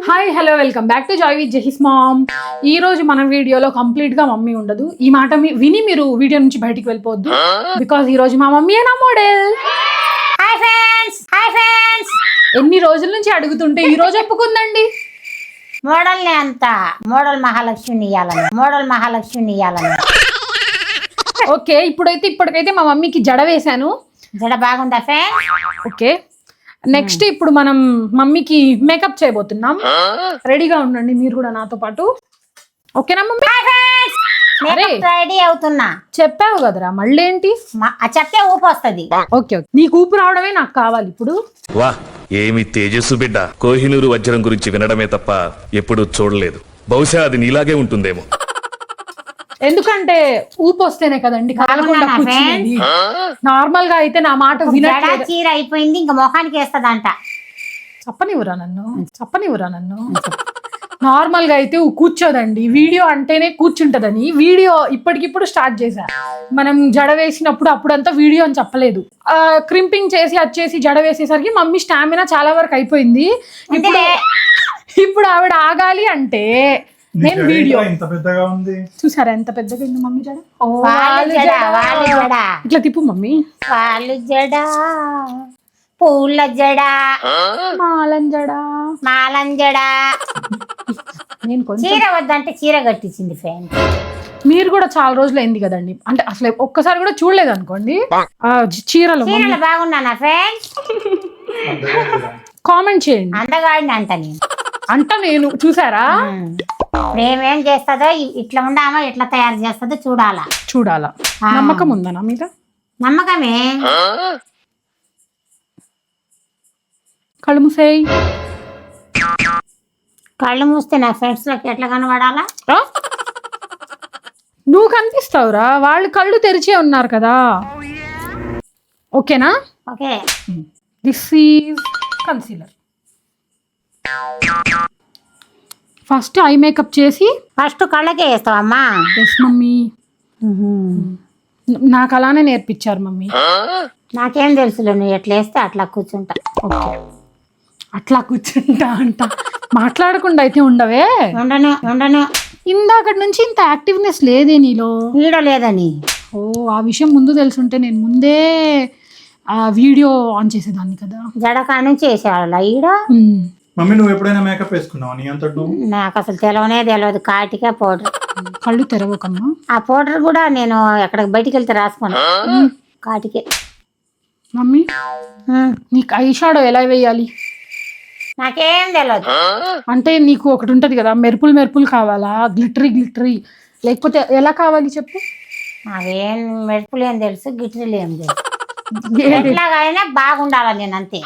Hi hello welcome back to joy with జహీస్ mom. ఈ రోజు మన వీడియోలో కంప్లీట్ గా మమ్మీ ఉండదు. ఈ మాట విని మీరు వీడియో నుంచి బయటికి వెళ్ళిపోవద్దు. బికాజ్ ఈ రోజు మా మమ్మీ నా మోడల్. హాయ్ ఫ్రెండ్స్ ఎన్ని రోజుల నుంచి అడుగుతుంటే ఈ రోజు ఒప్పుకుందండి. మోడల్ని అంతా మోడల్ మహాలక్ష్మిని ఇయ్యాలని. ఓకే, ఇప్పటికైతే మా మమ్మీకి జడ వేశాను. జడ బాగుందా ఫ్రెండ్? ఓకే, నెక్స్ట్ ఇప్పుడు మనం మమ్మీకి మేకప్ చేయబోతున్నాం. రెడీగా ఉండండి మీరు కూడా నాతో పాటు. ఓకేనా మమ్మీ? రెడీ అవుతున్నా. చెప్పావు కదరా, మళ్ళీ ఏంటి? చెప్తే ఊపు వస్తుంది. ఓకే, నీకు ఊపు రావడమే నాకు కావాలి ఇప్పుడు. వా, ఏమి తేజస్సు బిడ్డ. కోహినూరు వజ్రం గురించి వినడమే తప్ప ఎప్పుడూ చూడలేదు. బహుశా అది నీలాగే ఉంటుందేమో. ఎందుకంటే ఊపు వస్తేనే కదండి నార్మల్ గా అయితే నా మాట వినట్లేదు. చీర అయిపోయింది, ఇంకా మొహానికి వేస్తదంట. చెప్పనివ్వరా నన్ను నార్మల్ గా అయితే కూర్చోదండి. వీడియో అంటేనే కూర్చుంటదని వీడియో ఇప్పటికిప్పుడు స్టార్ట్ చేశా. మనం జడ వేసినప్పుడు అప్పుడంతా వీడియో అని చెప్పలేదు. క్రింపింగ్ చేసి వచ్చేసి జడ వేసేసరికి మమ్మీ స్టామినా చాలా వరకు అయిపోయింది. ఇప్పుడు ఆవిడ ఆగాలి అంటే నేను వీడియో. చూసారా ఎంత పెద్దగా ఉంది మమ్మీ జడ? ఇట్లా తిప్పు మమ్మీ. వాళ్ళు జడ, పూల జడ, మాలం జడ. నేను కొంచెం చీర వద్దంటే చీర కట్టించింది ఫ్రెండ్. మీరు కూడా చాలా రోజులు అయింది కదండి, అంటే అసలు ఒక్కసారి కూడా చూడలేదు అనుకోండి చీరలు. బాగున్నానా ఫ్రెండ్? కామెంట్ చేయండి. అందగాడిని అంట నేను చూసారా? మేమేం చేస్తుందో ఇట్లా ఉండామో ఎట్లా తయారు చేస్తుందో చూడాలా. నమ్మకం ఉందా నా మీద? నమ్మకమే. కళ్ళు మూసేయి. కళ్ళు మూస్తే నా ఫ్రెండ్స్ లోకి ఎట్లా కనబడాలా? నువ్వు కనిపిస్తావురా, వాళ్ళు కళ్ళు తెరిచే ఉన్నారు కదా. ఓకేనా? Okay. This is concealer. First eye makeup చేసి ఫస్ట్ కళ్ళకే వేస్తావమ్మా? ఎస్ మమ్మీ, నాకు అలానే నేర్పించారు మమ్మీ. నాకేం తెలుసులే, నువ్వు ఎట్లా వేస్తే అట్లా కూర్చుంటా. ఓకే, అట్లా కూర్చుంటా అంట. మాట్లాడకుండా అయితే ఉండవే. ఉండను. ఇందాకటి నుంచి ఇంత యాక్టివ్నెస్ లేదే నీలో. వీడియో లేదని. ఓ, ఆ విషయం ముందు తెలుసుంటే నేను ముందే ఆ వీడియో ఆన్ చేసేదాన్ని కదా. జడకా నుంచి వేసేవాళ్ళ ఈడ. మమ్మీ నువ్వు ఎప్పుడైనా మేకప్ వేసుకున్నావు నీ అంతటి? నాకు అసలు తెలియదు. కాటికే పౌడర్. కళ్ళు తెరవకమ్మా. ఆ పౌడర్ కూడా నేను ఎక్కడికి బయటికి వెళ్తే రాసుకున్నా కాటికే. మమ్మీ నీకు ఐ షాడో ఎలా వేయాలి? నాకేం తెలియదు. అంటే నీకు ఒకటి ఉంటది కదా, మెరుపులు కావాలా, గ్లిటరీ లేకపోతే ఎలా కావాలి చెప్పు? నాకేం మెరుపులు ఏం తెలుసు, గిట్రీలు ఏం తెలుసు. ఎట్లాగైనా బాగుండాలా నేను, అంతే.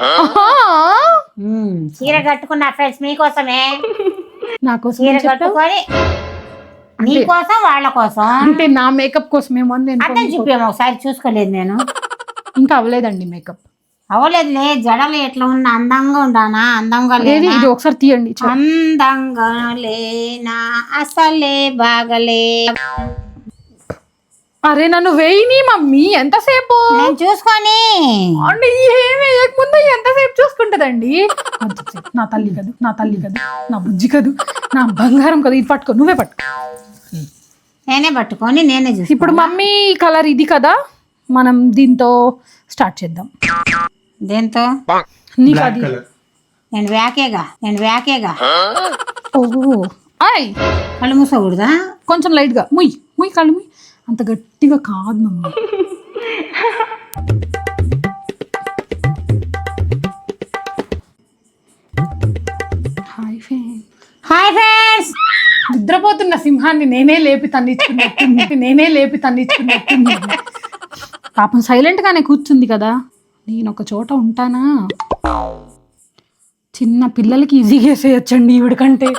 చీర కట్టుకున్న ఫ్రెండ్స్ మీకోసమే. నాకోసం చీర కట్టుకొని నీకోసం వాళ్ళ కోసం. అంటే నా మేకప్ కోసమేమో అంటే చూపాము ఒకసారి, చూసుకోలేదు నేను. ఇంకా అవ్వలేదండి మేకప్. అవ్వలేదులే. జడలు ఎట్లా ఉన్నా అందంగా ఉండానా? అందంగా లేదు. ఇది ఒకసారి తీయండి. అందంగా లేనా అసలే బాగలే. అరే నన్ను వేయని మమ్మీ, ఎంతసేపు నేను చూసుకొని. అంటే ఏం వేయకముందు ఎంతసేపు చూసుకుంటదండి? నా తల్లి కదూ, నా బుజ్జి కదూ, నా బంగారం కదా. ఇది పట్టుకో, నువ్వే పట్టుకో. నేనే పట్టుకొని నేనే చూసి. ఇప్పుడు మమ్మీ కలర్ ఇది కదా, మనం దీంతో స్టార్ట్ చేద్దాం. దేంతో? నీకు అది నేను వ్యాకేగా. ఓహో, ఆయ్ కళ్ళు మూసకూడదా? కొంచెం లైట్ గా ముయ్ కళ్ళు ముయ్. అంత గట్టిగా కాదు మమ్మీ. Hi friends. నిద్రపోతున్న సింహాన్ని నేనే లేపి తన్నిచ్చుకున్నట్టుంది. పాపం సైలెంట్ గానే కూర్చుంది కదా. నేను ఒక చోట ఉంటానా? చిన్న పిల్లలకి ఈజీగా వేసేయచ్చండి ఈవిడకంటే.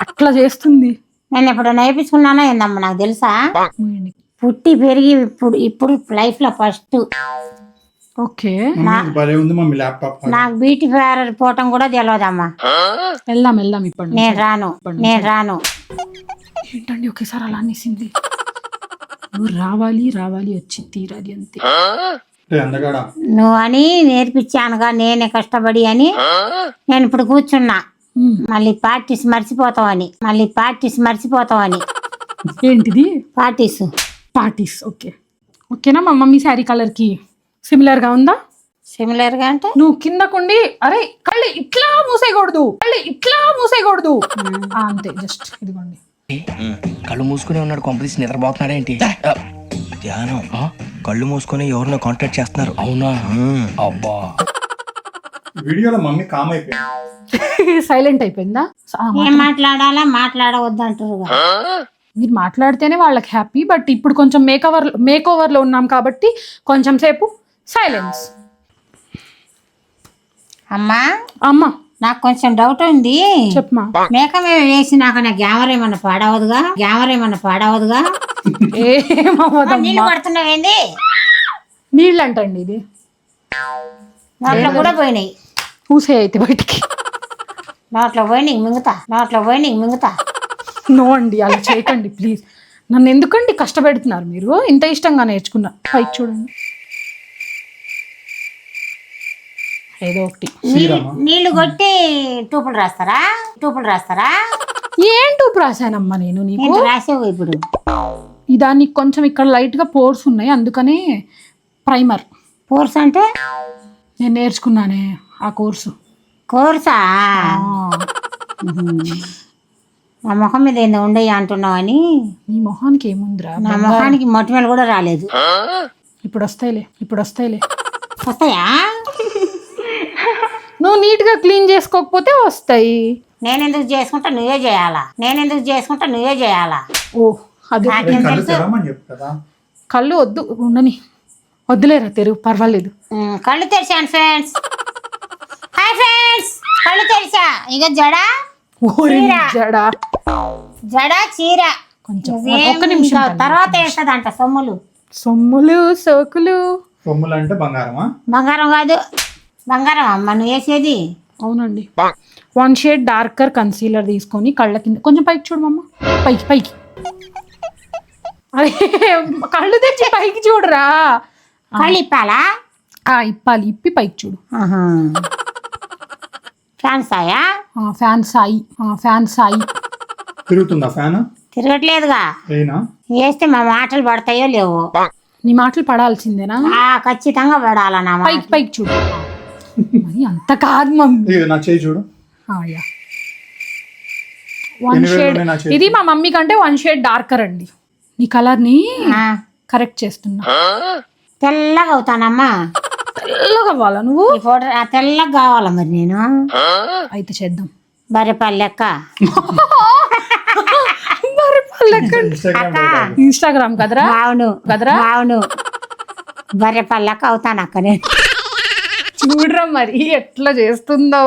అట్లా చేస్తుంది. నేను ఎప్పుడు నేర్పించుకున్నానో ఏందమ్మా నాకు తెలుసా? పుట్టి పెరిగి ఇప్పుడు లైఫ్ లో ఫస్ట్. ఓకే, నాకు బ్యూటీ పార్లర్ పోవటం కూడా తెలియదమ్మా. వెళ్దాం ఇప్పుడు. నేను రాను. ఏంటండి ఒకేసారి అలా అనేసింది? నువ్వు రావాలి వచ్చి తీరాలి అంతే. నువ్వు అని నేర్పించానుగా నేనే కష్టపడి అని నేను ఇప్పుడు కూర్చున్నా. మళ్ళీ పార్టీస్ మర్చిపోతామని ఏంటిది? Parties okay. ఓకేనా మా మమ్మీ శారీ కలర్ కి సిమిలర్ గా ఉందా? సిమిలర్ గా అంటే నువ్వు కిందకుండి అరే కళ్ళు ఇట్లా మూసేయకూడదు అంతే. జస్ట్ ఇదిగోండి. కళ్ళు మూసుకునే ఉన్నాడు, కొంపదీసి నిద్రపోతున్నాడేంటి? ధ్యానం. కళ్ళు మూసుకొని ఎవరినో కాంటాక్ట్ చేస్తున్నారు. అవునా? అబ్బా. వీడియోలో మమ్మీ కామ్ అయిపోయింది. సైలెంట్ అయిపోయిందా? ఏం మాట్లాడాలా మాట్లాడవద్దు అంటారు. మీరు మాట్లాడితేనే వాళ్ళకి హ్యాపీ. బట్ ఇప్పుడు కొంచెం మేక్ ఓవర్ లో ఉన్నాం కాబట్టి కొంచెం సేపు సైలెన్స్. అమ్మా అమ్మా నాకు కొంచెం డౌట్ ఉంది. చెప్పమా. మేకమే వేసినాక నా గ్యామర్ ఏమన్నా పాడవదుగా? నీళ్ళు పడుతున్నావేంది? నీళ్ళు అంటండి ఇది. నోట్లో కూడా పోయినాయి. ఊసే అయితే బయటికి. నోట్లో పోయినాయి మింగుతా. నో అండి, అలా చేయకండి ప్లీజ్. నన్ను ఎందుకండి కష్టపెడుతున్నారు మీరు? ఇంత ఇష్టంగా నేర్చుకున్నా. పైకి చూడండి, ఏదో ఒకటి. నీళ్లు కొట్టి టూపులు రాస్తారా? ఏం టూపు రాశానమ్మా నేను నీకు? రాసావు ఇప్పుడు. దానికి కొంచెం ఇక్కడ లైట్ గా పోర్స్ ఉన్నాయి, అందుకనే ప్రైమర్. కోర్స్ అంటే నేను నేర్చుకున్నానే ఆ కోర్సా? నా మొహం మీద ఏందో ఉండయి అంటున్నావు అని. నీ మొహానికి ఏముందిరా? నా మొహానికి మొటిమలు కూడా రాలేదు. ఇప్పుడు వస్తాయిలే. వస్తాయా? నువ్వు నీట్ గా క్లీన్ చేసుకోకపోతే వస్తాయి. నేనెందుకు చేసుకుంటా నువ్వే చేయాలా? ఓ అదే. కళ్ళు తెరవమని చెప్పు కదా. కళ్ళు వద్దు, ఉండని. వద్దులేరా తెరువు, పర్వాలేదు. కళ్ళు తెరిచాను ఫ్రెండ్స్. హాయ్ ఫ్రెండ్స్, కళ్ళు తెరిచా. ఇక జడ చీర కొంచెం ఒక్క నిమిషం తర్వాత వేస్తుందంట. సొమ్ములు సోకులు. సొమ్ములు అంటే బంగారమా? బంగారం కాదు, బంగారం అమ్మ నువ్వు వేసేది. అవునండి. 1 షేడ్ డార్కర్ కన్సీలర్ తీసుకొని కళ్ళ కింద కొంచెం పైకి చూడమమ్మా. పైకి అరే కళ్ళు తెచ్చి పైకి చూడరా. కళ్ళు ఇప్పాలా? ఇప్పాలి. ఇప్పి పైకి చూడు. ఫ్యాన్ సాయి. తిరుగుతుందా ఫ్యాన్? తిరగట్లేదుగా. వేస్తే మా మాటలు పడతాయో లేవో? నీ మాటలు పడాల్సిందేనా? ఖచ్చితంగా పడాలన్నా. పైకి చూడు. మరి అంత కాదు మమ్మీ. నా చేయి చూడు. 1 షేడ్ ఇది మా మమ్మీ కంటే 1 షేడ్ డార్కర్ అండి. నీ కలర్ ని కరెక్ట్ చేస్తున్నా. తెల్లగా అవుతానమ్మా. తెల్లగా అవ్వాలా నువ్వు? తెల్లగా కావాలా మరి నేను? అయితే చేద్దాం. బర్రెపల్లి లెక్క. ఇన్స్టాగ్రామ్ కదరా? అవును. బర్రెపల్లి లెక్క అవుతాను అక్క నేను. చూడరా మరి ఎట్లా చేస్తుందో.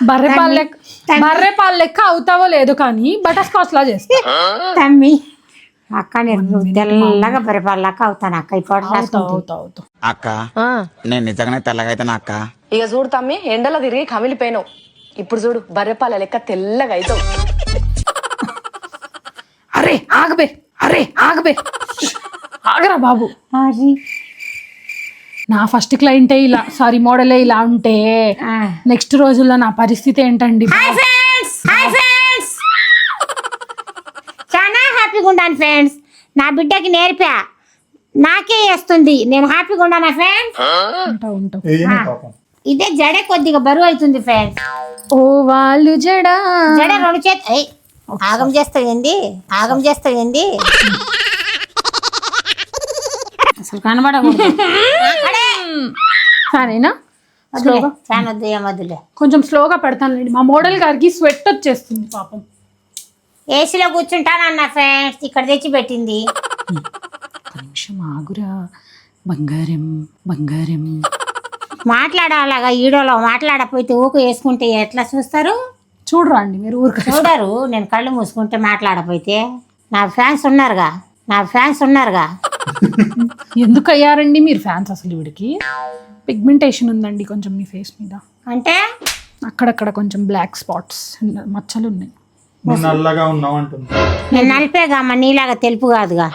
బర్రెపాలు లెక్క అవుతావో లేదు కానీ బటర్ స్కాచ్ లా చేస్తా. తమ్మి అక్క నేను తెల్లగా బర్రెపల్లి లెక్క అవుతాను అక్క. ఇప్పుడు అక్క నేను నిజంగానే తెల్లగా అవుతాను అక్క. ఇక చూడు తమ్మి, ఎండలో తిరిగి కమిలిపోయినావు. ఇప్పుడు చూడు బర్రెపాల లెక్క తెల్లగా అవుతావు. అరే ఆగబే ఆగరా బాబు. నా ఫస్ట్ క్లయింటే ఇలా మోడలే ఇలా ఉంటే నెక్స్ట్ రోజుల్లో నా పరిస్థితి ఏంటండి? చాలా హ్యాపీగా ఉన్నాను ఫ్రెండ్స్. నా బిడ్డకి నేర్పా, నాకే వేస్తుంది. నేను హ్యాపీగా ఉన్నానా ఫ్రెండ్స్? ఉంటావు. ఇదే జడ కొద్దిగా బరువు అవుతుంది ఫ్రెండ్స్. ఓ వాళ్ళు జడ 2 చేతి ఆగం చేస్తావేంది? అసలు కనబడకూడదు. సరేనా? కొంచెం స్లోగా పెడతానండి. మా మోడల్ గారికి స్వెట్ వచ్చేస్తుంది పాపం. ఏసీలో కూర్చుంటానన్న ఫ్రెండ్స్, ఇక్కడ తెచ్చి పెట్టింది. నిమిషం ఆగురా. బంగారం మాట్లాడాలగా ఈడోలో మాట్లాడకపోతే ఊకు వేసుకుంటే ఎట్లా చూస్తారు? చూడరా అండి మీరు? చూడరు. నేను కళ్ళు మూసుకుంటే మాట్లాడకపోతే. నా ఫ్యాన్స్ ఉన్నారుగా. ఎందుకు అయ్యారండి మీరు ఫ్యాన్స్? అసలు వీడికి పిగ్మెంటేషన్ ఉందండి కొంచెం మీ ఫేస్ మీద. అంటే అక్కడక్కడ కొంచెం బ్లాక్ స్పాట్స్, మచ్చలు ఉన్నాయి. నల్లగా ఉన్నావు అంటుంది. నేను నలిపేగా అమ్మ, నీలాగా తెలుపు కాదుగా.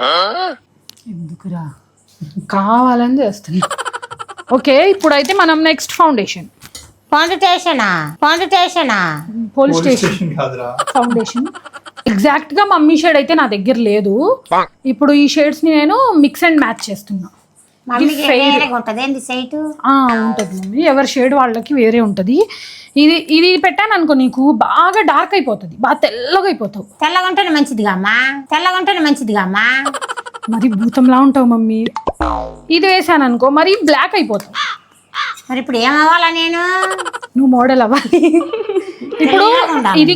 ఎందుకురా, కావాలని చేస్తున్నా. ఓకే, ఇప్పుడైతే మనం నెక్స్ట్ ఫౌండేషన్. పోలీస్ స్టేషన్ కాదురా. ఫౌండేషన్. ఎగ్జాక్ట్ గా మమ్మీ షేడ్ అయితే నా దగ్గర లేదు. ఇప్పుడు ఈ షేడ్స్ ని నేను మిక్స్ అండ్ మ్యాచ్ చేస్తున్నా. మమ్మీకి వేరేగా ఉంటుంది ఏంది సైటు? ఉంటుంది మమ్మీ, ఎవరి షేడ్ వాళ్ళకి వేరే ఉంటుంది. ఇది పెట్టాను అనుకో నీకు బాగా డార్క్ అయిపోతుంది, బాగా తెల్లగా అయిపోతావు. తెల్లగా ఉంటేనే మంచిదిగా అమ్మా, తెల్లగా ఉంటేనే మంచిదిగా అమ్మా. మరి భూతంలా ఉంటావు మమ్మీ. ఇది వేసాను అనుకో మరి బ్లాక్ అయిపోతావు. మరి ఇప్పుడు ఏమవ్వాలా నేను? నువ్వు మోడల్ అవ్వాలి. ఇప్పుడు ఇది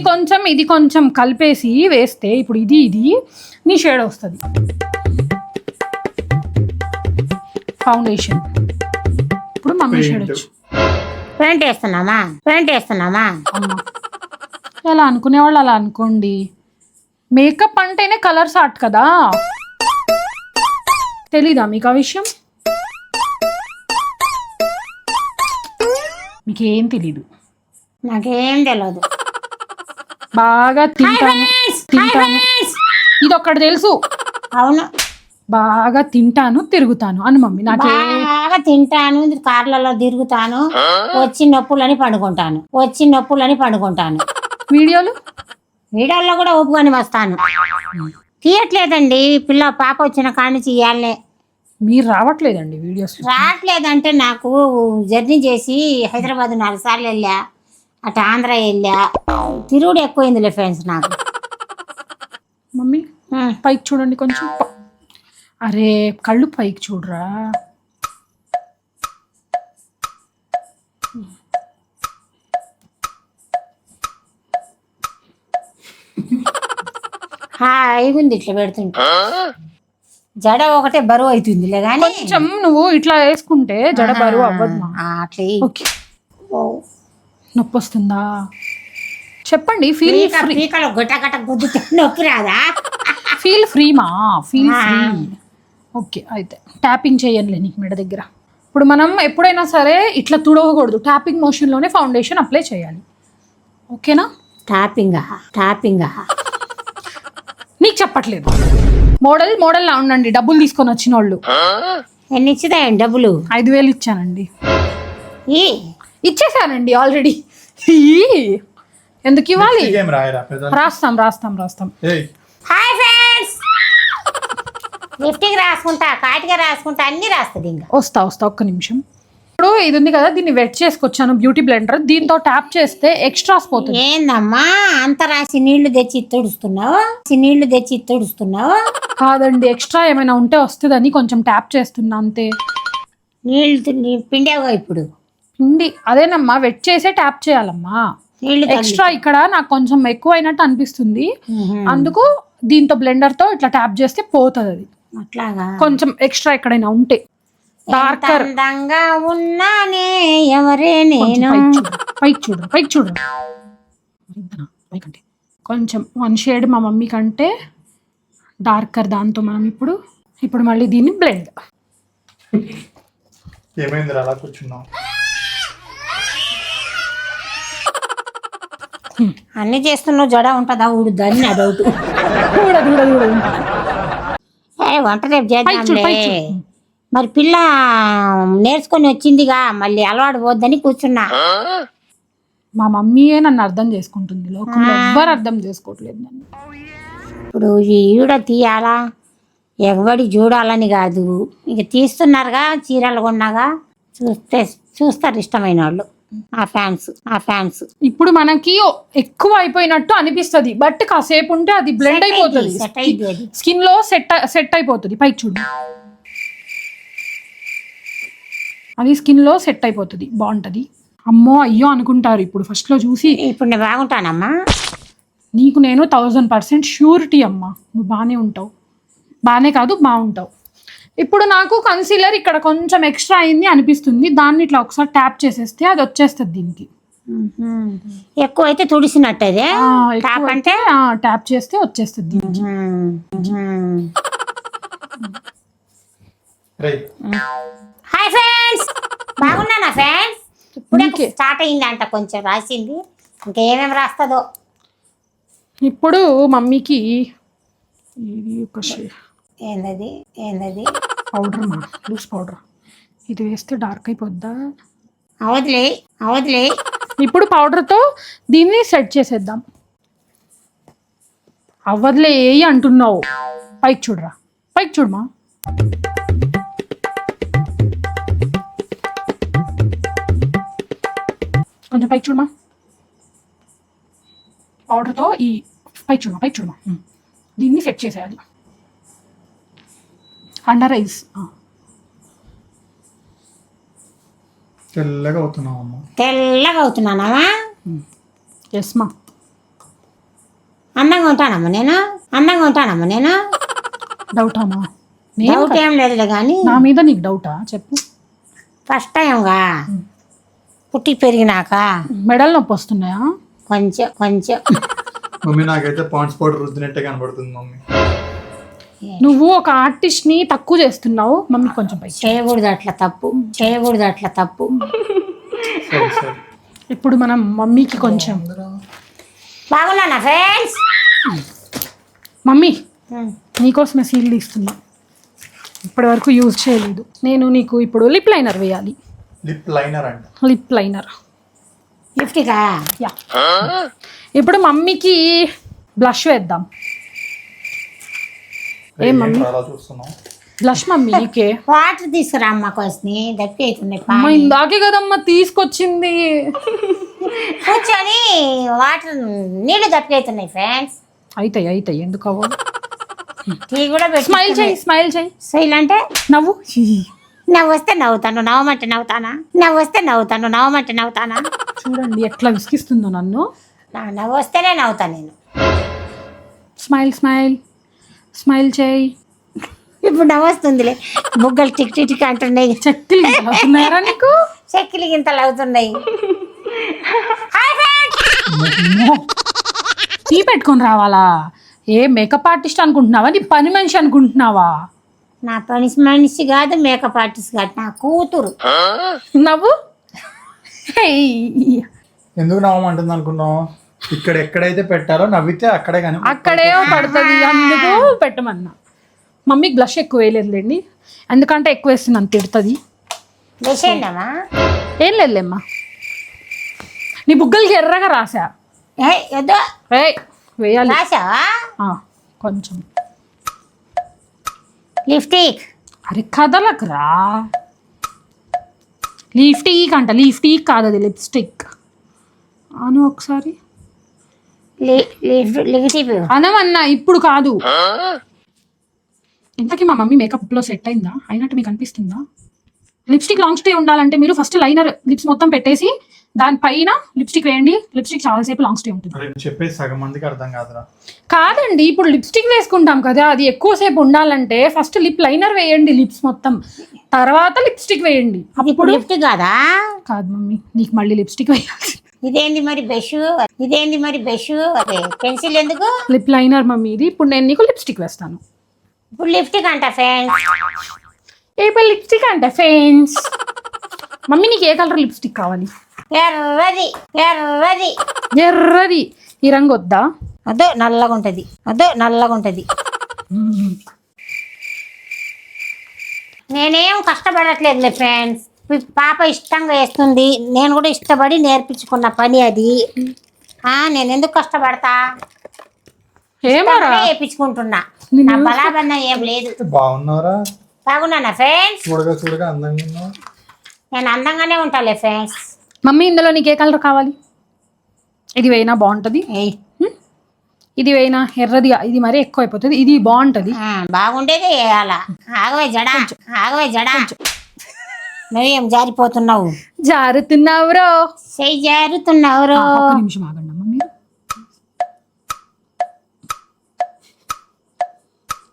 కొంచెం కలిపేసి వేస్తే ఇప్పుడు ఇది నీ షేడ్ వస్తుంది. ఫౌండేషన్ ఇప్పుడు మమ్మీ షేడ్ వచ్చు. పెయింట్ వేస్తున్నామా అమ్మా ఎలా అనుకునేవాళ్ళు అలా అనుకోండి. మేకప్ అంటేనే కలర్స్ ఆర్ట్ కదా, తెలీదా మీకు ఆ విషయం? మీకేం తెలీదు. నాకేం తెలియదు. బాగా తింటాను. ఇది ఒక్కటి తెలుసు, అవును బాగా తింటాను తిరుగుతాను అని మమ్మీ. నాకే బాగా తింటాను, కార్లలో తిరుగుతాను, వచ్చి నొప్పులని పడుకుంటాను. వీడియోలో కూడా ఒప్పుకొని వస్తాను. తీయట్లేదండి పాప వచ్చిన కాడి నుంచి ఇవ్వాలే. మీరు రావట్లేదండి వీడియోస్. రావట్లేదంటే నాకు జర్నీ చేసి హైదరాబాద్ 4 సార్లు వెళ్ళా, అటు ఆంధ్ర వెళ్ళా, తిరుగుడు ఎక్కువైందిలే ఫ్రెండ్స్ నాకు. మమ్మీ పైకి చూడండి కొంచెం. అరే కళ్ళు పైకి చూడరా. హాయిగా ఉంది ఇట్లా పెడుతుంటే. జడ ఒకటే బరువు అవుతుందిలే కానీ కొంచెం నువ్వు ఇట్లా వేసుకుంటే జడ బరువు అవ్వదు మా. అట్లా ఓకే. నొప్పి వస్తుందా చెప్పండి. Feel free. పీకలో గొట్ట గుద్దుతే నొప్పి రాదా? ఫీల్ ఫ్రీ మా, ఫీల్ ఫ్రీ. ఓకే అయితే ట్యాపింగ్ చేయండి నీకు మెడ దగ్గర. ఇప్పుడు మనం ఎప్పుడైనా సరే ఇట్లా తుడవకూడదు, ట్యాపింగ్ మోషన్లోనే ఫౌండేషన్ అప్లై చేయాలి. ఓకేనా? టాపింగ్ నీకు చెప్పట్లేదు. మోడల్ ఉండండి. డబ్బులు తీసుకొని వచ్చిన వాళ్ళు ఎన్ని ఇచ్చిదాయండి డబ్బులు? 5,000 ఇచ్చానండి. ఇచ్చేసానండి ఆల్రెడీ. ఎందుకు ఇవ్వాలి? రాస్తాం. హాయ్ ఫ్రెండ్స్, లిఫ్ట్కి రాసుకుంటా, కాటిగా రాసుకుంటా, అన్ని రాస్తుంది. ఇంకా వస్తా ఒక్క నిమిషం. ఇప్పుడు ఇది ఉంది కదా, దీన్ని వెట్ చేసుకొచ్చాను బ్యూటీ బ్లెండర్. దీంతో ట్యాప్ చేస్తే ఎక్స్ట్రాస్ పోతుంది. ఏందమ్మా అంత రాసి నీళ్లు తెచ్చి తుడుస్తున్నావు? కాదండి, ఎక్స్ట్రా ఏమైనా ఉంటే వస్తుందని కొంచెం ట్యాప్ చేస్తున్నా అంతే. నీళ్లు పిండేవా ఇప్పుడు? పిండి అదేనమ్మా, వెట్ చేసే ట్యాప్ చేయాలమ్మా. ఎక్స్ట్రా ఇక్కడ నాకు కొంచెం ఎక్కువ అయినట్టు అనిపిస్తుంది, అందుకు దీంతో బ్లెండర్ తో ఇట్లా ట్యాప్ చేస్తే పోతుంది అది. అట్లాగా కొంచెం ఎక్స్ట్రా ఎక్కడైనా ఉంటే. డార్కర్ అందంగా ఉన్నానే ఎవరే నేను. పైకి చూడు కొంచెం 1 షేడ్ మా మమ్మీ కంటే డార్కర్. దాంతో మనం ఇప్పుడు మళ్ళీ దీన్ని బ్లెండ్. ఏమైంది అలా కూర్చున్నావు? అన్ని చేస్తున్నావు, జడ ఉంటుందా ఊడుద్దా అని నా డౌట్. వంట రేపు చేద్దాంలే. మరి పిల్ల నేర్చుకొని వచ్చిందిగా, మళ్ళీ అలవాటు పోద్దని కూర్చున్నా. మా మమ్మీయే నన్ను అర్థం చేసుకుంటుంది, లోకంలో ఎవ్వరు అర్థం చేసుకోవట్లేదు నన్ను. ఇప్పుడు ఈడ తీయాలా, ఎగబడి చూడాలని కాదు, ఇక తీస్తున్నారుగా చీరలు కొన్నాగా, చూస్తారు ఇష్టమైన వాళ్ళు, ఆ ఫ్యాన్స్. ఇప్పుడు మనకి ఎక్కువ అయిపోయినట్టు అనిపిస్తుంది, బట్ కాసేపు ఉంటే అది బ్లెండ్ అయిపోతుంది, స్కిన్ లో సెట్ అయిపోతుంది. పైకి చూడు, అది స్కిన్ లో సెట్ అయిపోతుంది, బాగుంటది. అమ్మో అయ్యో అనుకుంటారు ఇప్పుడు ఫస్ట్ లో చూసి. ఇప్పుడు నేను బాగుంటానమ్మా, నీకు నేను 1000% ష్యూరిటీ అమ్మా, నువ్వు బాగానే ఉంటావు. బాగానే కాదు బాగుంటావు. ఇప్పుడు నాకు కన్సీలర్ ఇక్కడ కొంచెం ఎక్స్ట్రా అయింది అనిపిస్తుంది, దాన్ని ఇట్లా ఒకసారి ట్యాప్ చేసేస్తే అది వచ్చేస్తుంది దీనికి. ఎక్కువ అయితే తుడిసినట్టదే అంటే ట్యాప్ చేస్తే వచ్చేస్తుంది దీనికి. హాయ్ ఫ్రెండ్స్, బాగున్నానా ఫ్రెండ్స్? ఇప్పుడే స్టార్ట్ అయిందంట, కొంచెం రాసింది, ఇంకా ఏమేమి రాస్తుందో. ఇప్పుడు మమ్మీకి ఏందది పౌడర్ మా, లూస్ పౌడర్. ఇది వేస్తే డార్క్ అయిపోద్దా? అవదులే ఇప్పుడు పౌడర్తో దీన్ని సెట్ చేసేద్దాం. అవ్వదులే ఏయి అంటున్నావు, పైకి చూడరా, పైకి చూడమా. కొంచెం పైకి చూడమా, పౌడర్తో ఈ పైకి చూడమా, పైకి చూడమా. దీన్ని సెట్ చేసేయాలి. అండర్ ఐస్ తెల్లగా అవుతున్నావు అమ్మ. తెల్లగా అవుతున్నానా? ఎస్ మా. అందంగా ఉంటానమ్మా నేను, అందంగా ఉంటానమ్మా నేను. డౌటా మా? డౌట్ ఏం లేదులే కానీ నా మీద నీకు డౌటా చెప్పు. ఫస్ట్ టైంగా పుట్టి పెరిగినాక మెడల్ నొప్పి వస్తున్నాయా? కొంచెం కొంచెం మమ్మీ నాకైతే పాండ్స్ పౌడర్ రుద్దినట్టే కనబడుతుంది మమ్మీ. నువ్వు ఒక ఆర్టిస్ట్ ని తక్కువ చేస్తున్నావు. మమ్మీ కొంచెం పైకి. చేయకూడదు అట్లా తప్పు, చేయకూడదు అట్లా తప్పు. సరే సరే. ఇప్పుడు మనం మమ్మీకి కొంచెం. బాగున్నానా ఫ్రెండ్స్? మమ్మీ నీకోసమే సీల్ తీస్తున్నా, ఇప్పటి వరకు యూజ్ చేయలేదు. నేను నీకు ఇప్పుడు లిప్ లైనర్ వేయాలి. లిప్ లైనర్ అంట. లిప్ లైనర్ గిఫ్ట్గా యా. ఇప్పుడు మమ్మీకి బ్లష్ వేద్దాం. ఏ మమ్మీ అలా చూస్తున్నావు? బ్లష్ మమ్మీ నీకే. వాటర్ తీసుకురా అమ్మ కోసని దప్పి అవుతున్నాయి. అమ్మ ఇందాకే కదమ్మా తీసుకొచ్చింది. కూర్చొని వాటర్ నీళ్ళు దప్పి అవుతున్నాయి ఫ్రెండ్స్. అవుతాయి ఎందుకు అవ్వవు. టీ కూడా పెట్టి స్మైల్ చేయి, స్మైల్ చేయి. స్మైల్ అంటే నవ్వు. నవ్వు వస్తే నవ్వుతాను, నవ్వమంటే నవ్వుతానా? నవ్వు వస్తే నవ్వుతాను, నవ్వమంటే నవ్వుతానా? చూడండి ఎట్లా విసిగిస్తుందో నన్ను. నాకు నవ్వు వస్తేనే నవ్వుతాను నేను. స్మైల్ స్మైల్ స్మైల్ చేయి. ఇప్పుడు నవ్వు వస్తుందిలే. బుగ్గలు టిక్ టిక్ టిక్ అంటున్నాయి. చెక్కులు అవుతున్నాయరా నీకు? చెక్కిలి గింతలు అవుతున్నాయి. Hi friends. టీ పెట్టుకొని రావాలా? ఏ మేకప్ ఆర్టిస్ట్ అనుకుంటున్నావా? నీ పని మనిషి అనుకుంటున్నావా? నా పని మనిషి కాదు, మేకప్ ఆర్టిస్ట్ కాదు, నా కూతురు. నవ్వు. ఎందుకు నవ్వమంటుంది అనుకున్నావు? ఇక్కడ ఎక్కడైతే పెట్టారో నవ్వితే అక్కడే కానీ అక్కడే పడుతుంది, అందుకు పెట్టమన్నా. మమ్మీకి బ్లష్ ఎక్కువ వేయలేదులేండి, ఎందుకంటే ఎక్కువ వేస్తే నన్ను తిడుతుంది. వేసేయండమ్మా. ఏం లేదులేమ్మా, నీ బుగ్గలకి ఎర్రగా రాసా. వద్దు వేయాలి. రాసావా? కొంచెం లిప్స్టిక్. అరే కదలకురా. లిప్స్టిక్ అంట, లిప్స్టిక్ కాదు అది లిప్స్టిక్ అను. ఒకసారి లిప్స్టిక్ అనమన్నా, ఇప్పుడు కాదు. ఇంతకీ మా మమ్మీ మేకప్లో సెట్ అయిందా? అయినట్టు మీకు అనిపిస్తుందా? లిప్స్టిక్ లాంగ్ స్టే ఉండాలంటే మీరు ఫస్ట్ లైనర్ లిప్స్ మొత్తం పెట్టేసి దానిపైన లిప్స్టిక్ వేయండి. లిప్స్టిక్ చాలాసేపు లాంగ్ స్టే ఉంటుంది. చెప్పేసి సగం మందికి అర్థం కాదురా. కాదండి, ఇప్పుడు లిప్స్టిక్ వేసుకుంటాం కదా, అది ఎక్కువసేపు ఉండాలంటే ఫస్ట్ లిప్ లైనర్ వేయండి లిప్స్ మొత్తం, తర్వాత లిప్స్టిక్ వేయండి. ఇప్పుడు లిప్స్టిక్ కాదా? కాదు మమ్మీ, నీకు మళ్ళీ లిప్స్టిక్ వేయాలి. ఇదేంది మరి బ్రష్? ఇదేంది మరి బ్రష్? అదే పెన్సిల్ ఎందుకు? లిప్ లైనర్ మమ్మీ ఇది. ఇప్పుడు నేను నీకు లిప్స్టిక్ వేస్తాను. ఇప్పుడు లిప్స్టిక్ అంట ఫ్రెండ్స్. ఇప్పుడు లిప్స్టిక్ అంటే ఫ్రెండ్స్. మమ్మీ నీకు ఏ కలర్ లిప్స్టిక్ కావాలి? ఎర్రది. ఎర్రది. ఎర్రది. ఈ రంగు వద్దా? అదో నల్లగా ఉంటుంది, అదో నల్లగా ఉంటుంది. నేనేం కష్టపడట్లేదులే ఫ్రెండ్స్, పాప ఇష్టంగా వేస్తుంది, నేను కూడా ఇష్టపడి నేర్పించుకున్న పని అది. నేను ఎందుకు కష్టపడతా? ఏమారా వేయించుకుంటున్నా, నా బలాబన్న ఏం లేదు. బాగున్నారా? బాగున్నానా ఫ్రెండ్స్? చూడగా అందంగా ఉన్నావు. నేను అందంగానే ఉంటాలే ఫ్రెండ్స్. మమ్మీ ఇందులో నీకు ఏ కలర్ కావాలి? ఇది వేయినా బాగుంటుంది, ఇది వేయినా ఎర్రది, ఇది మరీ ఎక్కువ అయిపోతుంది, ఇది బాగుంటుంది. బాగుండేది వేయాలా? ఆగవే జడా, ఆగవే జడా. నువ్వేం జారిపోతున్నావు? జారుతున్నావురో. చెయ్యి జారుతున్నావురో. ఒక్క నిమిషం ఆగండి అమ్మ మీరు.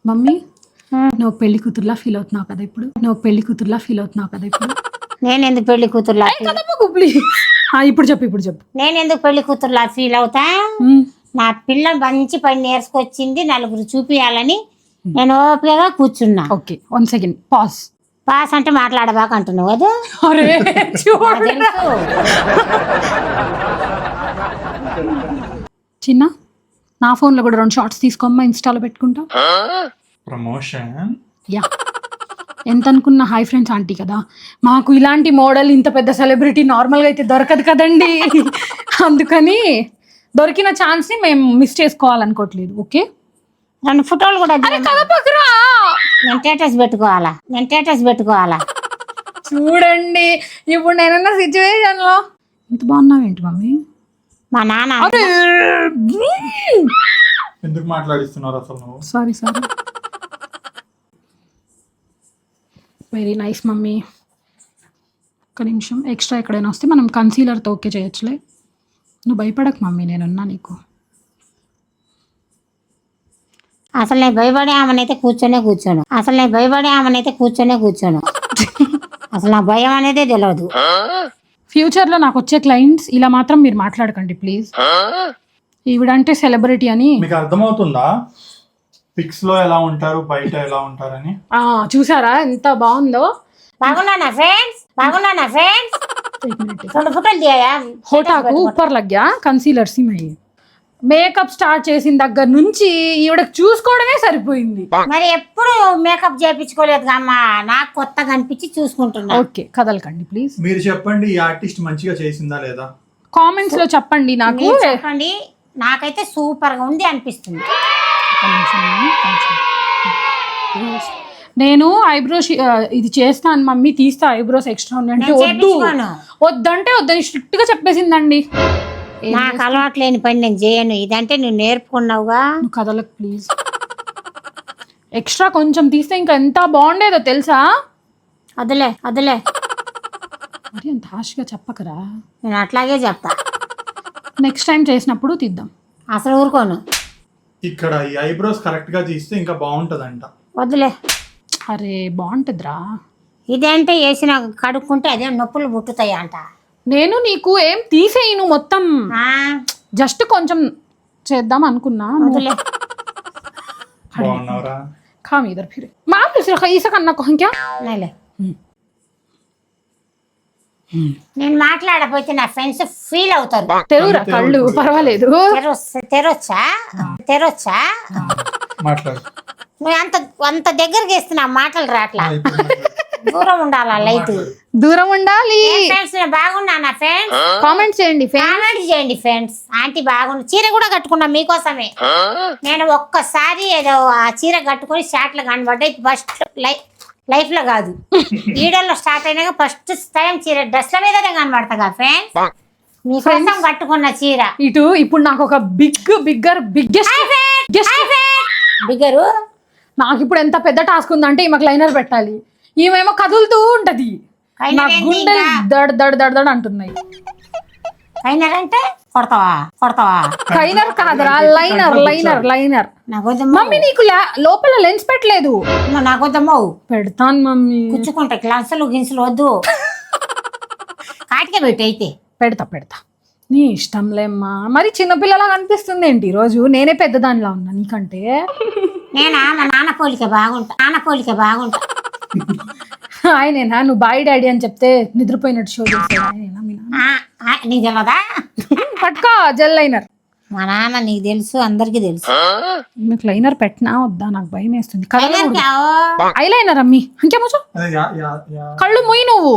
మమ్మీ నువ్వు పెళ్లి కూతురులా ఫీల్ అవుతున్నావు కదా ఇప్పుడు? నువ్వు పెళ్లి కూతురులా ఫీల్ అవుతున్నావు కదా ఇప్పుడు? నేనెందుకు పెళ్లి కూతురులా? ఇప్పుడు చెప్పు. నేనెందుకు పెళ్లి కూతురులా ఫీల్ అవుతా? నా పిల్ల మంచి పని నేర్చుకొచ్చింది, నలుగురు చూపియాలని నేను ఓపికగా కూర్చున్నా. Okay, 1 second pass. పాస్ అంటే మాట్లాడబాక అంటున్నావు కదా? చిన్న నా ఫోన్లో కూడా 2 షార్ట్స్ తీసుకోమ్మా, ఇన్స్టాలో పెట్టుకుంటా. ప్రమోషన్. యా ఎంత అనుకున్న హాయ్ ఫ్రెండ్స్ ఆంటీ కదా, మాకు ఇలాంటి మోడల్ ఇంత పెద్ద సెలబ్రిటీ నార్మల్గా అయితే దొరకదు కదండి. అందుకని దొరికిన ఛాన్స్ని మేము మిస్ చేసుకోవాలనుకోవట్లేదు. ఓకే, 2 ఫోటోలు కూడా కదపకురా. నేను స్టేటస్ పెట్టుకోవాలా చూడండి ఇప్పుడు నేనున్న సిచ్యువేషన్లో ఇంత బాగున్నావేంటి మమ్మీ? మా నాన్న ఎందుకు మాట్లాడిస్తున్నారు అసలు నువ్వు? Sorry very nice mummy. ఒక్క నిమిషం, ఎక్స్ట్రా ఎక్కడైనా వస్తే మనం కన్సీలర్తో ఓకే చేయొచ్చులే. నువ్వు భయపడకు మమ్మీ, నేనున్నా నీకు. అసలు నేను భయపడే ఆమెనైతే కూర్చొనే కూర్చోను. అసలు నా భయం అనేదే తెలియదు. ఫ్యూచర్లో నాకు వచ్చే క్లయింట్స్ ఇలా మాత్రం మీరు మాట్లాడకండి ప్లీజ్. ఈవిడంటే సెలబ్రిటీ అని. మీకు అర్థమవుతుందా పిక్స్ లో ఎలా ఉంటారు, బయట ఎలా ఉంటారని? చూసారా ఎంత బాగుందో? బాగున్నానా ఫ్రెండ్స్? 2 ఫోటోలు తీయా. హోటాకు ఉప్పర్ లగ్గా కన్సీలర్ సిమయ్యి. మేకప్ స్టార్ట్ చేసిన దగ్గర నుంచి ఈవిడకి చూసుకోవడమే సరిపోయింది. మరి ఎప్పుడు మేకప్ చేయించుకోలేదు అమ్మా, నాకు కొత్తగా అనిపించి చూసుకుంటున్నా. ఓకే, కదలకండి ప్లీజ్. మీరు చెప్పండి, ఈ ఆర్టిస్ట్ మంచిగా చేసిందా లేదా? కామెంట్స్ లో చెప్పండి నాకు. మీరు చెప్పండి, నాకైతే సూపర్ గా ఉంది అనిపిస్తుంది. నేను ఐబ్రోస్ ఇది చేస్తాను మమ్మీ, తీస్తా ఐబ్రోస్ ఎక్స్ట్రా ఉందంటే వద్దంటే వద్దని స్ట్రిక్ట్ గా చెప్పేసిందండి. నాకు అలవాటు లేని పని నేను చేయను, ఇదంటే నువ్వు నేర్పుకున్నావుగా. నువ్వు కదలకు ప్లీజ్. ఎక్స్ట్రా కొంచెం తీస్తే ఇంకా ఎంత బాగుండేదో తెలుసా? వదిలే మరి అంత హాష్గా చెప్పకరా. నేను అట్లాగే చెప్తా. నెక్స్ట్ టైం చేసినప్పుడు తీద్దాం. అసలు ఊరుకోను. ఇక్కడ ఈ ఐబ్రోస్ కరెక్ట్ గా తీస్తే ఇంకా బాగుంటదంట. వద్దులే. అరే బాగుంటుందిరా. ఇదేంటే వేసిన కడుక్కుంటే అదే నొప్పులు పుట్టుతాయి అంట. నేను నీకు ఏం తీసేయను, మొత్తం జస్ట్ కొంచెం చేద్దాం అనుకున్నా. వదిలే. బాగున్నావురా? खाम इधर फिर माम दूसरा खईसा करना कौन क्या నేలే. నేను మాట్లాడకపోతే నా ఫ్రెండ్స్ ఫీల్ అవుతారు. తెరురా కళ్ళు పర్వాలేదు. తెరొచ్చా మాట్లాడు. నువ్వు అంత దగ్గరికి వేస్తున్నా మాటలు రాట్లా. దూరం ఉండాలా లైట్. దూరం ఉండాలి. ఫ్రెండ్స్ బాగున్నానా ఫ్రెండ్స్? కామెంట్స్ చేయండి ఫ్రెండ్స్. ఆంటీ బాగుంది. చీర కూడా కట్టుకున్నా మీకోసమే. నేను ఒక్కసారి ఏదో ఆ చీర కట్టుకుని షార్ట్లు కనబడ్డాయి. ఫస్ట్ లైఫ్ లో కాదు, వీడియోలో స్టార్ట్ అయినాక ఫస్ట్ టైం చీర డ్రెస్ల మీదనే కనబడతా ఫ్రెండ్స్. మీకోసం కట్టుకున్న చీర. ఇటు ఇప్పుడు నాకు ఒక బిగ్గెస్ట్ బిగ్గరు. నాకు ఇప్పుడు ఎంత పెద్ద టాస్క్ ఉందంటే ఈమెకు లైనర్ పెట్టాలి. ఈమెమో కదులుతూ ఉంటది. నా గుండెలు దడ్ దడ్ దడ్ దడ్ అంటున్నాయి. కైనర్ అంటే కొడతావా? కైనర్ కాదరా, లైనర్. నాకొద్దమ్మా. మమ్మీ నీకు లోపల లెన్స్ పెట్టలేదు. నాకొద్దమ్మా. పెడతాను మమ్మీ. కూర్చుకుంటా క్లాసులు గిన్సులు వద్దు. కాటికే పెట్టి అయితే పెడతా నీ ఇష్టంలేమ్మా. మరి చిన్నపిల్లలా కనిపిస్తుంది ఏంటి ఈరోజు? నేనే పెద్దదానిలా ఉన్నా నీకంటే. నేనా? మా నాన్న పోలిక బాగుంటా. ఆయనేనా? నువ్వు బాయ్ డాడీ అని చెప్తే నిద్రపోయినట్టు షో చేస్తాడు. నీకు తెలియదా? పట్టుకో జెల్ లైనర్. మా నాన్న నీకు తెలుసు, అందరికి తెలుసు. నీకు లైనర్ పెట్టినా వద్దా? నాకు భయం వేస్తుంది. కైనర్ క్యావో? ఐ లైనర్ అమ్మి అంకే ముచ్చో. అదే కళ్ళు మొయ్యి నువ్వు.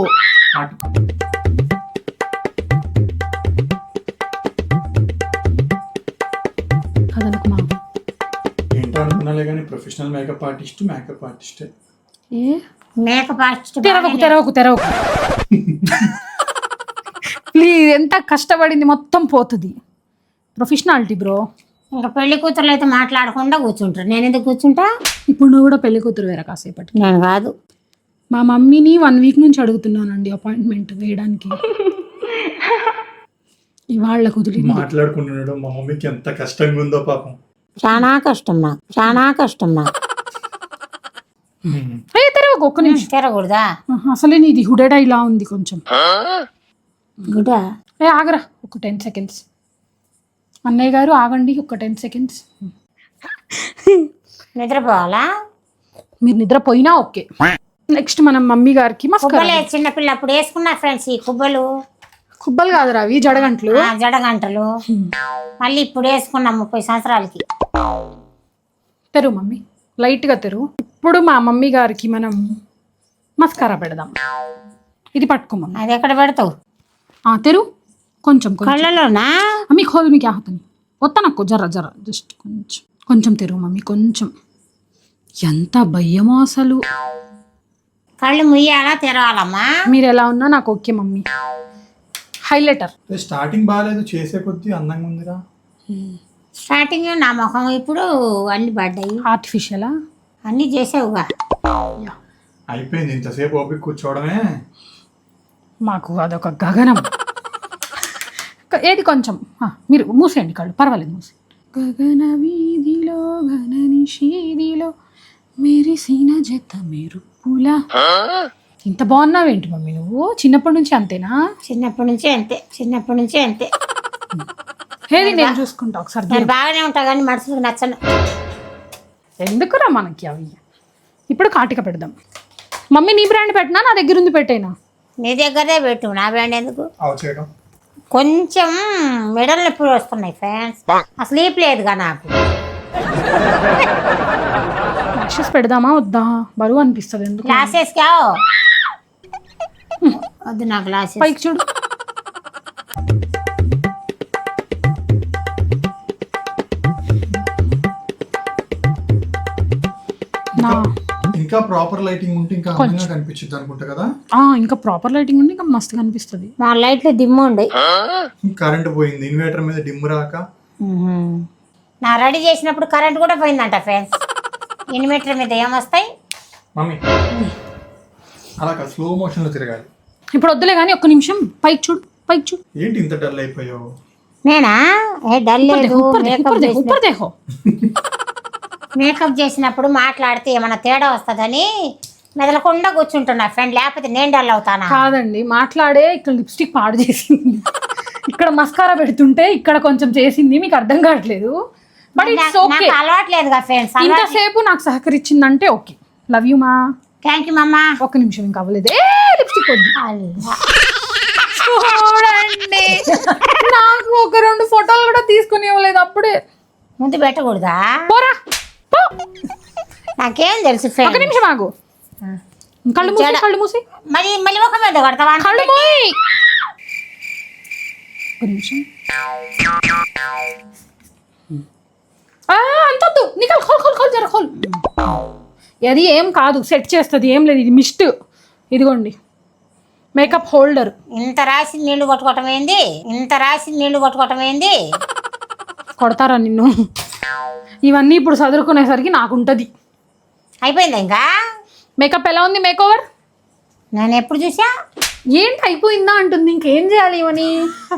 కదలకు మా ఏంటో అనుకున్నాలే కానీ ప్రొఫెషనల్ మేకప్ ఆర్టిస్ట్. ఏ మేకప్ ఆర్టిస్ట్. తెరవకు ప్లీజ్. ఎంత కష్టపడింది మొత్తం పోతుంది. Professionality bro. ఇంకా పెళ్లి కూతురు అయితే మాట్లాడకుండా కూర్చుంటారు. నేను ఎందుకు కూర్చుంటా? ఇప్పుడు నువ్వు కూడా పెళ్లి కూతురు వేరే కాసేపటి. నేను కాదు. మా మమ్మీని 1 వీక్ నుంచి అడుగుతున్నానండి అపాయింట్మెంట్ వేయడానికి. ఇవాళ కుదిరింది. మాట్లాడుకుంటున్నాడు. మా మమ్మీకి ఎంత కష్టంగా ఉందో పాపం. చాలా కష్టం నాకు. తెరవకు ఒక్క నిమిషం. తెరకూడదా? అసలే నీది హుడెడా ఇలా ఉంది కొంచెం. గుడా. ఆగరా ఒక 10 సెకండ్స్. అన్నయ్య గారు ఆగండి ఒక 10 సెకండ్స్. నిద్రపోవాలా? మీరు నిద్రపోయినా ఓకే. నెక్స్ట్ మనం మమ్మీ గారికి కుబ్బలే చిన్నపిల్ల అప్పుడు వేసుకున్నా ఫ్రెండ్స్. ఈ కుబ్బలు కాదురా అవి, జడగంటలు. జడగంటలు మళ్ళీ ఇప్పుడు వేసుకున్నాం 30 సంవత్సరాలకి. తెరువు మమ్మీ, లైట్గా తెరువు. ఇప్పుడు మా మమ్మీ గారికి మనం మస్కారా పెడదాం. ఇది పట్టుకో మమ్మీ. అది ఎక్కడ పెడతావు? తెరు కొంచెం కొంచెం కళ్ళలోనా? అమ్మి ఖోల్ మీ క్యా హోతని వత్తనక్కో జర జర జస్ట్ కొంచెం కొంచెం తెరువు మమ్మీ కొంచెం. ఎంత భయమో అసలు. కళ్ళు ముయ్యాలా తెరవాలమ్మా? మీరు ఎలా ఉన్నా నాకు ఓకే మమ్మీ. హైలైటర్ స్టార్టింగ్ బాగాలేదు, చేసే కొద్దీ అందంగా ఉందిరా. స్టార్టింగ్ నా ముఖం ఇప్పుడు అన్ని పడ్డాయి. ఆర్టిఫిషియలా? అన్ని చేసావుగా. అయిపోయింది, ఇంతసేపు ఓపిక కూర్చోవడమే. మాకు అదొక గగనం. ఏది కొంచెం మీరు మూసేయండి కళ్ళు, పర్వాలేదు మూసి. గగన వీధిలో గగన నిషీదిలో మెరిసిన జత మెరుపులా. ఇంత బాగున్నావేంటి మమ్మీ నువ్వు? చిన్నప్పటి నుంచి అంతేనా? చిన్నప్పటి నుంచి అంతే. ఏది నేను చూసుకుంటా ఒకసారి. నేను బాగానే ఉంటా కానీ మనుషులకు నచ్చను. ఎందుకురా మనకి అవి. ఇప్పుడు కాటిక పెడదాం. మమ్మీ నీ బ్రాండ్ పెట్టినా నా దగ్గర ఉంది పెట్టేనా? నీ దగ్గరే పెట్టు, నా బ్రాండ్ ఎందుకు? చేయడం కొంచెం మెడల్ నొప్పులు వస్తున్నాయి ఫ్రెండ్స్. ఆ స్లీప్ లేదుగా నాకు. ల్యాషెస్ పెడదామా వద్దా? బరువు అనిపిస్తుంది ఎందుకు? గ్లాసెస్ కావు వద్దు నా గ్లాసెస్. పైకి చూడు. ఇంకా ప్రాపర్ లైటింగ్ ఉంటే ఇంకా అందంగా కనిపించింది అనుకుంటా కదా. ఇంకా ప్రాపర్ లైటింగ్ ఉంటే ఇంకా మస్తు కనిపిస్తుంది. మా లైట్లు దిమ్ము ఉండే. కరెంట్ పోయింది, ఇన్వర్టర్ మీద డిమ్ రాక. నా రెడీ చేసినప్పుడు కరెంట్ కూడా పోయిందంట ఫ్రెండ్స్. ఇన్వర్టర్ మీద ఏమొస్తాయి మమ్మీ? అలా స్లో మోషన్ లో తిరగాలి. ఇప్పుడు వద్దులే కానీ ఒక్క నిమిషం పైకి చూడు, పైకి చూడు. ఏంటి ఇంత డల్ అయిపోయావు? నేనా? డల్ లేదు. ऊपर देखो. మేకప్ చేసినప్పుడు మాట్లాడితే ఏమైనా తేడా వస్తుందని మెదలకుండా కూర్చుంటున్నా ఫ్రెండ్, లేకపోతే నేను డల్ అవుతానా? కాదండి, మాట్లాడే ఇక్కడ లిప్స్టిక్ పాడు చేసింది, ఇక్కడ మస్కారా పెడుతుంటే ఇక్కడ కొంచెం చేసింది, మీకు అర్థం కావట్లేదు. But it's okay. నాకు అలవాట్లేదుగా ఫ్రెండ్స్. ఇంతసేపు నాకు సహకరించిందంటే ఓకే. లవ్ యూ మా. థ్యాంక్ యూ మమ్మా. ఒక్క నిమిషం ఇంకా అవ్వలేదు. లిప్స్టిక్ వద్దు. చూడండి, నాకు ఒక 2 ఫోటోలు కూడా తీసుకుని ఇవ్వలేదు అప్పుడే. ముందు పెట్టకూడదా? పోరా పో. నాకేం తెలుసు ఒక ఫ్రెండ్. నిమిషం ఆగు. కళ్ళు మూసి, కళ్ళు మూసి. మరి మళ్ళీ ఒక మీద కొడతావా? కళ్ళు మూయి. ఒక నిమిషం. అంతొద్దు. నికల్ ఖోల్ ఖోల్ ఖోల్ జర ఖోల్. అది ఏం కాదు, సెట్ చేస్తుంది, ఏం లేదు. ఇది మిస్ట్. ఇదిగోండి మేకప్ హోల్డర్. ఇంత రాసి నీళ్లు కొట్టుకోవటం ఏంది? కొడతారా నిన్ను? ఇవన్నీ ఇప్పుడు చదువుకునేసరికి నాకుంటది. అయిపోయిందా ఇంకా? మేకప్ ఎలా ఉంది? మేక్ ఓవర్ నేను ఎప్పుడు చూసా? ఏంటి అయిపోయిందా అంటుంది. ఇంకేం చేయాలి ఇవని?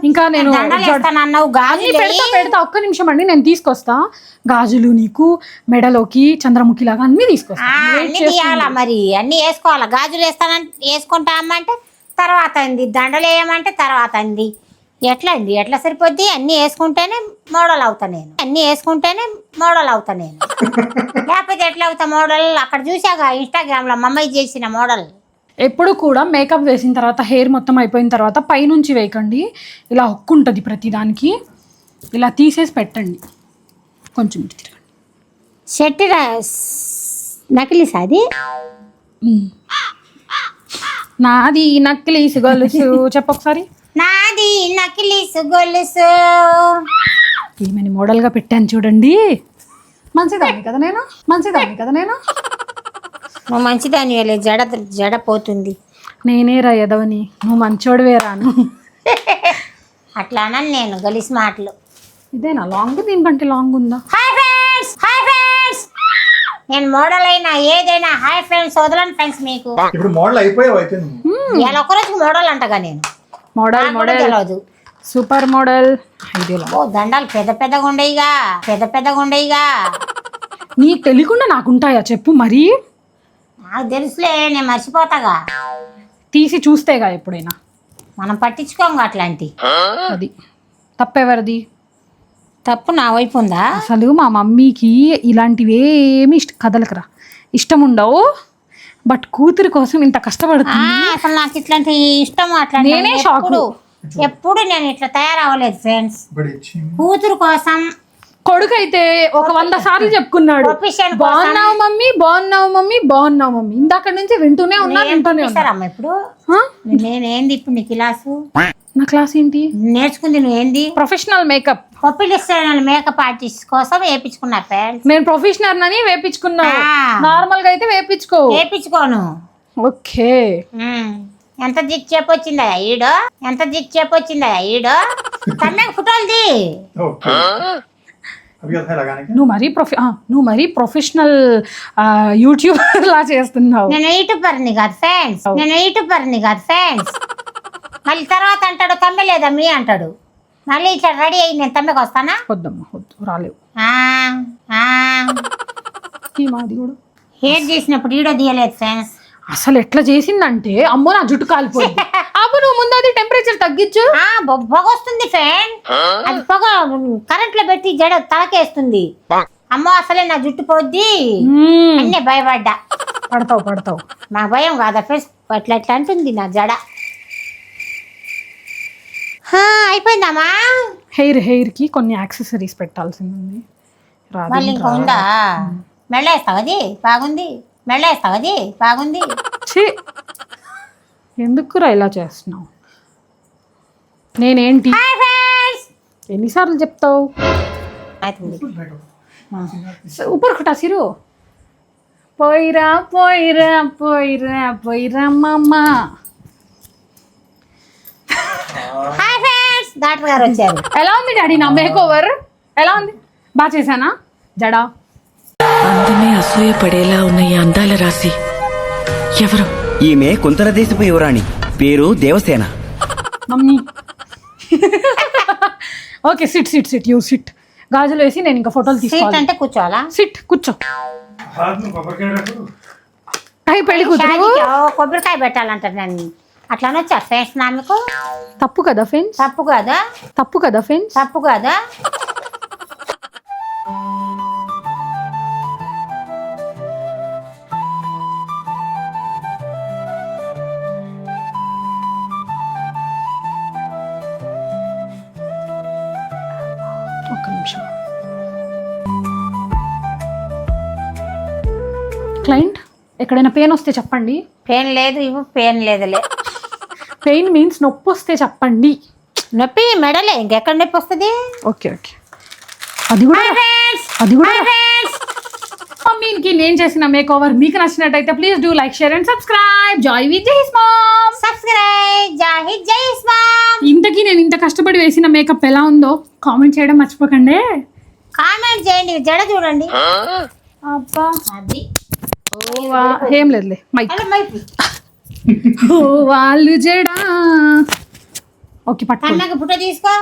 ఇంకా నేను అన్నావు గాజులు పెడతా. ఒక్క నిమిషం అండి, నేను తీసుకొస్తా. గాజులు నీకు మెడలోకి చంద్రముఖి లాగా అన్ని తీసుకొస్తా. అన్ని తీయాలా? మరి అన్ని వేసుకోవాలా? గాజులు వేసుకుంటా అమ్మంటే తర్వాత అంది, దండలు వేయమంటే తర్వాత అంది. ఎట్లా అండి? ఎట్లా సరిపోద్ది? అన్ని వేసుకుంటేనే మోడల్ అవుతా నేను. లేకపోతే ఎట్లా అవుతా మోడల్? అక్కడ చూసాగా ఇన్స్టాగ్రామ్ లో మమ్మీ చేసిన మోడల్. ఎప్పుడు కూడా మేకప్ వేసిన తర్వాత, హెయిర్ మొత్తం అయిపోయిన తర్వాత పైనుంచి వేయకండి. ఇలా హుక్ ఉంటుంది ప్రతిదానికి. ఇలా తీసేసి పెట్టండి. కొంచెం ఇటు తిరగండి. షర్ట్ నకిలీస్ అది? నాది నక్లీస్ గొలుసు. చెప్పొకసారి. నాది నకిలీస్ గొలుసు. ఏమని మోడల్గా పెట్టాను చూడండి. మంచిదాన్ని కదా నేను? నువ్వు మంచిదాని జడ పోతుంది. నేనే రా ఎదవని, నువ్వు మంచోడివే రాను. అట్లా అనను నేను గలీస్ మాటలు. ఇదేనా లాంగ్? దీనికంటే లాంగ్ ఉందా? Hi friends. నేను మోడల్ అయినా ఏదైనా హాయ్ ఫ్రెండ్స్ వదలను ఫ్రెండ్స్. మీకు ఇప్పుడు మోడల్ అయిపోయావు అయితే నువ్వు. ఇలా ఒక్కరోజు మోడల్ అంటగా నేను. మోడల్ తెలియదు. Super model. ఓ దండాలు పెద్ద పెద్దగా ఉండేయిగా. నీకు తెలియకుండా నాకుంటాయా చెప్పు మరి? నాకు తెలుసులే, నేను మర్చిపోతాగా. తీసి చూస్తేగా ఎప్పుడైనా. మనం పట్టించుకోంగా అట్లాంటి. అది తప్పెవరిది? తప్పు నా వైపు ఉందా? అసలు మా మమ్మీకి ఇలాంటివి ఏమి కదలకరా ఇష్టం ఉండవు. బట్ కూతురు కోసం ఇంత కష్టపడుతుంది. అసలు నాకు ఇట్లాంటి ఇష్టం. అట్లా నేనే షాక్. ఎప్పుడు నేను ఇట్లా తయారవ్వలేదు ఫ్రెండ్స్. ఇప్పుడు ఇచ్చింది. కూతురు కోసం కొడుకు అయితే ఒక 100 సార్లు చెప్పుకున్నాడు Proficient కోసం. బాగున్నావు మమ్మీ బాగున్నావు మమ్మీ బాగున్నావు మమ్మీ ఇందాక నుంచి వింటూనే ఉన్నా వింటూనే ఉన్నా చూపిస్తారమ్మా ఇప్పుడు హ? నేనేంది ఇప్పుడు నీ క్లాసు నా క్లాస్ ఏంటి నేర్చుకుంది నువ్వేంది professional makeup professional makeup artist కోసం వేయించుకున్నా ఫ్రెండ్స్ నేను ప్రొఫెషనల్ అని వేపించుకున్నా ఆ. నార్మల్ గా అయితే వేపించుకో వేయించుకోను ఓకే ఎంత జిక్ చెప్పొచ్చిందా ఈడో ఎంత జిక్ చెప్పొచ్చిందా ఈడో తమ్మకి ఫోటోలది ఓకే అవి కదా ఇలాగానే నువ్వు మరీ ప్రొఫెషనల్ యూట్యూబర్ లా చేస్తున్నావు నేను యూట్యూబర్ని కాదు ఫ్రెండ్స్ నేను యూట్యూబర్ని కాదు ఫ్రెండ్స్ మళ్ళీ తర్వాత అంటాడు తమ్మె లేదా మీ అంటాడు మళ్ళీ ఇట్లా రెడీ అయ్యి నేను తమ్మెకి వస్తానా వద్దమ్మా వద్దు రాలేవు ఆ, ఆ. ఈ మాది కూడా హేట్ చేసినప్పుడు ఈడో తీయలేదు ఫ్రెండ్స్ అసలు ఎట్లా చేసిందంటే అమ్మో నా జుట్టు కాలిపోయింది అప్పుడు నువ్వు ముందు అది టెంపరేచర్ తగ్గించు పొగ వస్తుంది ఫ్రెండ్ అది పొగ కరెంట్ లో పెట్టి జడ తలకేస్తుంది అమ్మో అసలే నా జుట్టు పోద్ది అన్నీ భయపడ్డా పడతావు నా భయం కాదా ఫ్రెండ్స్ అట్లా అట్లా అంటుంది నా జడ అయిపోయిందమ్మా హెయిర్ కి కొన్ని యాక్సెసరీస్ పెట్టాల్సింది ఉంది రాదు, మళ్ళీ ఇంకా ఉందా మెళ్ళేస్తావది బాగుంది మెళ్ళేస్తావది బాగుంది ఛీ, ఎందుకురా ఇలా చేస్తున్నావు నేనేంటి హాయ్ ఫ్రెండ్స్ ఎన్నిసార్లు చెప్తావు అవుతుంది ऊपर खटा सिरो పోయిరా పోయిరా పోయిరా పోయిరా మామా హాయ్ ఫ్రెండ్స్ డాక్టర్ గారు వచ్చారు ఎలా ఉంది డాడీ నా మేక్ ఓవర్ ఎలా ఉంది బాగా చేశానా జడా అందమే అసూయ పడేలా ఉన్న ఈ అందాల రాశి ఎవరు? ఈమె కుంతల దేశపు యువరాణి, పేరు Devasena. Mummy okay SIT you SIT గాజులు వేసి నేను ఇంకా ఫోటోలు సీట్ తీసుకోవాలి అంటే కూర్చోవాలా సిట్ కూర్చో కొబ్బరికాయ పెట్టు. అయ్యి పెళ్లి కూతురు షాదీకి కొబ్బరికాయ పెట్టాలంట నేను అట్లా అనొచ్చా ఫ్రెండ్స్ నా మీకు తప్పు కదా ఫ్రెండ్స్ తప్పు కాదా తప్పు కదా ఫ్రెండ్స్ తప్పు కాదా ఒక్క నిమిషం క్లయింట్ ఎక్కడైనా పెయిన్ వస్తే చెప్పండి పెయిన్ లేదు ఇవ్వు పెయిన్ లేదులే పెయిన్ మీన్స్ నొప్పి వస్తే చెప్పండి నొప్పి మెడలే ఇంకెక్కడ నొప్పి వస్తుంది ఓకే అది కూడా మమ్మీకి నేను చేసిన మేక్ ఓవర్ మీకు నచ్చినట్టయితే please do like share and subscribe joy with జైస్ మామ్ సబ్స్క్రైబ్ జాహిద్ జై ఇస్మామ్ ఇంతకీ నేను ఇంత కష్టపడి వేసిన మేకప్ ఎలా ఉందో కామెంట్ చేయడం మర్చిపోకండి కామెంట్ చేయండి జడ చూడండి అబ్బా అది ఏం లేదులే మైక్ అలా మైపు వాళ్ళు జడా ఓకే పట్టుకోండి అన్నకి పుట్ట తీసుకో